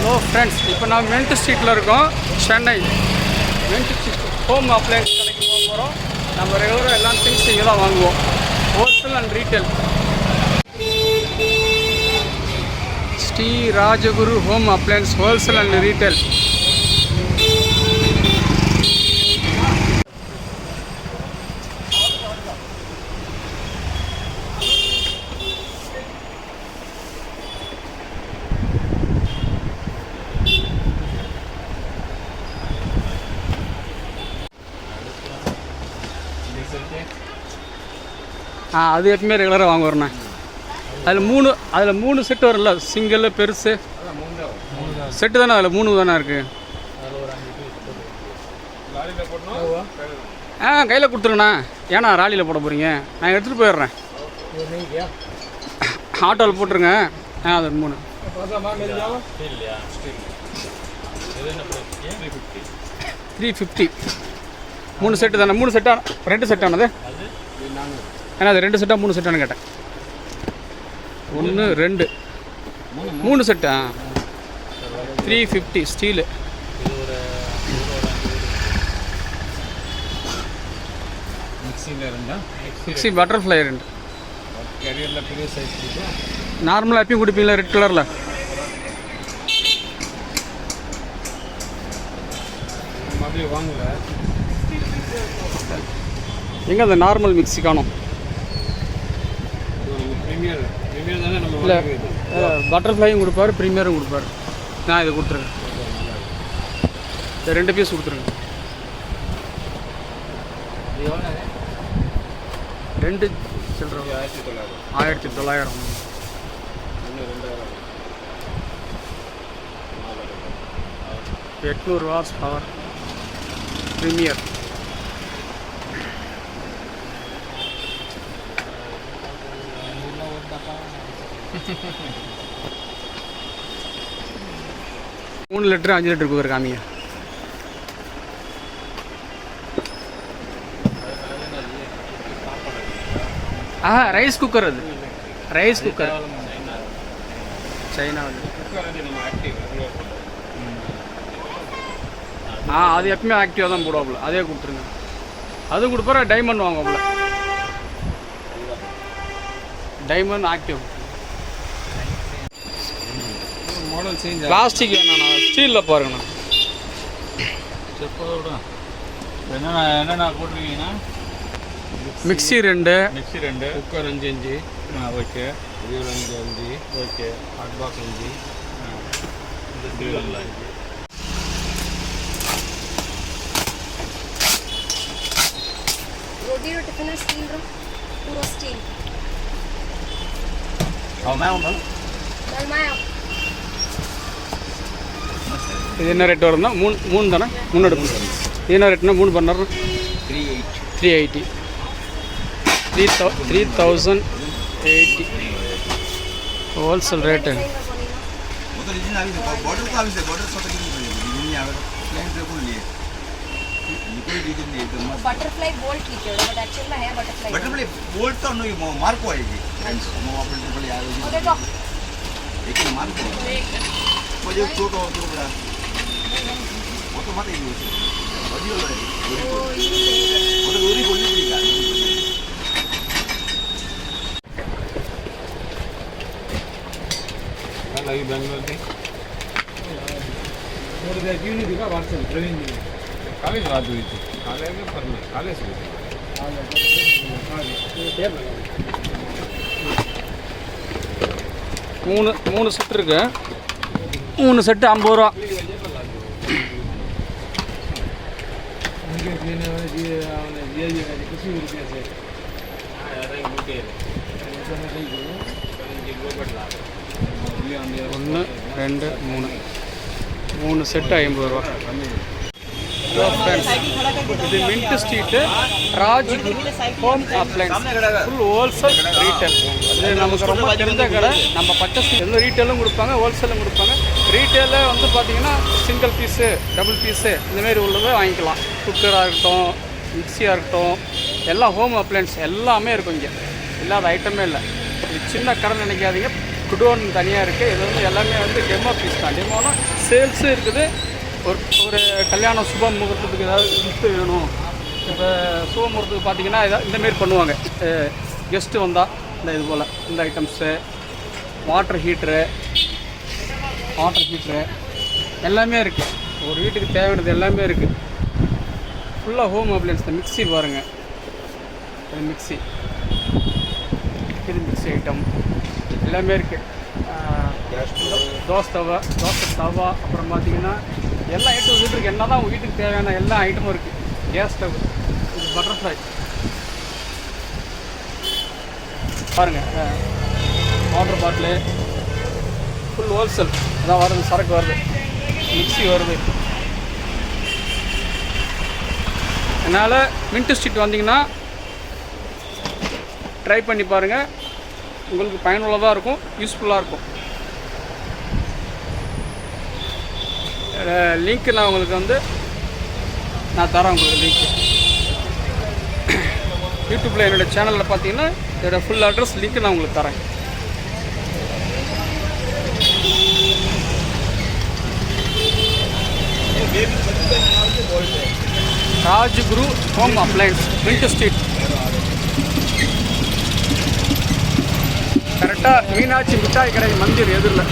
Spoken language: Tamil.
ஹலோ ஃப்ரெண்ட்ஸ், இப்போ நான் மின்ட் ஸ்ட்ரீட்டில் இருக்கோம், Chennai. Mint street home appliance கடைக்கு போக போகிறோம். நம்ம ரெகுலராக எல்லா திங்ஸ் இங்கே தான் வாங்குவோம், wholesale and retail. Shri Rajaguru home appliance wholesale and retail. அது எப்பவுமே ரெகுலராக வாங்குவோண்ணே. அதில் மூணு செட்டு வரும்ல, சிங்கிள் பெருசு செட்டு தானே, அதில் 3 தானே இருக்குது. கையில் கொடுத்துருங்கண்ணா. ஏன்னா ராலியில் போட போகிறீங்க, நான் எடுத்துகிட்டு போயிடுறேன். ஆட்டோவில் போட்டுருங்க. அது 3 350. 3 செட்டு தானே. 3 செட்டா 2 செட்டானது? ஏன்னா அது 2 செட்டா 3 செட்டானு கேட்டேன். 1 2 3 செட்டா 350 ஸ்டீலு. Mixie butterfly 2. நார்மலாக எப்பயும் குடிப்பீங்களா ரெட் கலரில்? எங்கே அந்த நார்மல் மிக்ஸி காணும்? இல்லை, பட்டர்ஃப்ளையும் கொடுப்பாரு, ப்ரீமியரும் கொடுப்பாரு. நான் இதை கொடுத்துருங்க. இந்த 2 பீஸ் கொடுத்துருங்க. 2 சில்லற 1900. 800 வாட்ஸ் பவர் ப்ரீமியர். மூணு லிட்டரு 5 லிட்டர் குக்கர் காமிங்க. Rice cooker. அது ரைஸ் குக்கர் சைனா. அது எப்பவுமே ஆக்டிவாக தான் போடுவாப்புல, அதே கொடுத்துருங்க. அது கொடுப்பாரு. டைமண்ட் வாங்குவாப்புல, diamond active. Model change. Plastic வேணாண்ணா, ஸ்டீலில் பாருங்கண்ணா. என்னென்ன போட்டிருக்கீங்கன்னா மிக்ஸி 2, குக்கர் 5 இன்ச்சு. ஓகே. இது 5 இன்ச்சு. ஓகே. Hot box 5. இந்த சில்வரில் 5. रोटी रो टिफिन स्टील रो पूरा स्टील. आओ मैं आऊँ चल मैं आओ. இது என்ன ரேட் வரும்னா 3 தானே? 3 எடுப்பு. இது என்ன ரேட்னா 3 பண்ணார் 380. 3080 ஹோல்சேல் ரேட்டு. बटरफ्लाई बोल्ट लिखे हो, बट एक्चुअल में है बटरफ्लाई बोल्ट तो नहीं मार्क आएगी फ्रेंड्स. वो बटरफ्लाई आ रही है, देखो लेकिन मार्क मुझे छोटा और बड़ा वो तो मत ही बड़ी हो रही है. वो तो पूरी बोलनी पड़ेगी. कल आई बेंगलोर की और देखिए नहीं दिखा वाट्सएप प्रवीण जी कॉलेज बात हुई थी. कॉलेज में पर नहीं कॉलेज में 3 செட் இருக்கு. 3 செட்டு 50 ரூபா. ஒன்று 2 3 செட்டு 50 ரூபா. இது mint street, Rajguru home appliance full wholesale retail. இது நமக்கு ரொம்ப தெரிஞ்ச கடை. நம்ம பர்ச்சேஸ் எந்த ரீட்டெயிலும் கொடுப்பாங்க, ஹோல்சேலும் கொடுப்பாங்க. ரீட்டெயிலில் வந்து பார்த்திங்கன்னா சிங்கிள் பீஸு, டபுள் பீஸு இந்தமாரி உள்ளதை வாங்கிக்கலாம். குக்கராக இருக்கட்டும், மிக்சியாக இருக்கட்டும், எல்லாம் ஹோம் அப்ளையன்ஸ் எல்லாமே இருக்கும். இங்கே இல்லாத ஐட்டமே இல்லை. இது சின்ன கடை நினைக்காதீங்க, குடோன் தனியாக இருக்குது. இது வந்து எல்லாமே வந்து டெமோ பீஸ் தான். டெமோனா சேல்ஸும் இருக்குது. ஒரு கல்யாணம் சுப முகூர்த்தத்துக்கு ஏதாவது கிஃப்ட்டு வேணும். இப்போ சுப முகூர்த்தத்துக்கு பார்த்தீங்கன்னா இந்தமாரி பண்ணுவாங்க. கெஸ்ட்டு வந்தால் இது போல் இந்த ஐட்டம்ஸு, வாட்டர் ஹீட்ரு எல்லாமே இருக்குது. ஒரு வீட்டுக்கு தேவையானது எல்லாமே இருக்குது. ஃபுல்லாக ஹோம் அப்ளையன்ஸ் தான். மிக்ஸி பாருங்கள், இது மிக்ஸி ஐட்டம் எல்லாமே இருக்குது. தோசை தவா அப்புறம் பார்த்தீங்கன்னா எல்லா ஐட்டம் இருக்குது. என்ன தான் வீட்டுக்கு தேவையான எல்லா ஐட்டமும் இருக்குது. கேஸ் ஸ்டவ், இது பட்டர்ஃப்ளை பாருங்கள். வாட்டர் பாட்டிலு ஃபுல் ஹோல்சேல் அதான் வருது. சரக்கு வருது, மிக்ஸி வருது. அதனால் மின்ட் ஸ்ட்ரீட் வந்தீங்கன்னா ட்ரை பண்ணி பாருங்கள். உங்களுக்கு பயனுள்ளதாக இருக்கும், யூஸ்ஃபுல்லாக இருக்கும். லிங்க்கு நான் உங்களுக்கு வந்து தரேன். உங்களுக்கு லிங்க்கு யூடியூப்பில் என்னோடய சேனலில் பார்த்தீங்கன்னா என்னோடய ஃபுல் அட்ரஸ் லிங்க்கு நான் உங்களுக்கு தரேன். Rajguru home appliance, mint street, கரெக்டாக மீனாட்சி மிட்டாய் கடை மந்திர் எதிரில்.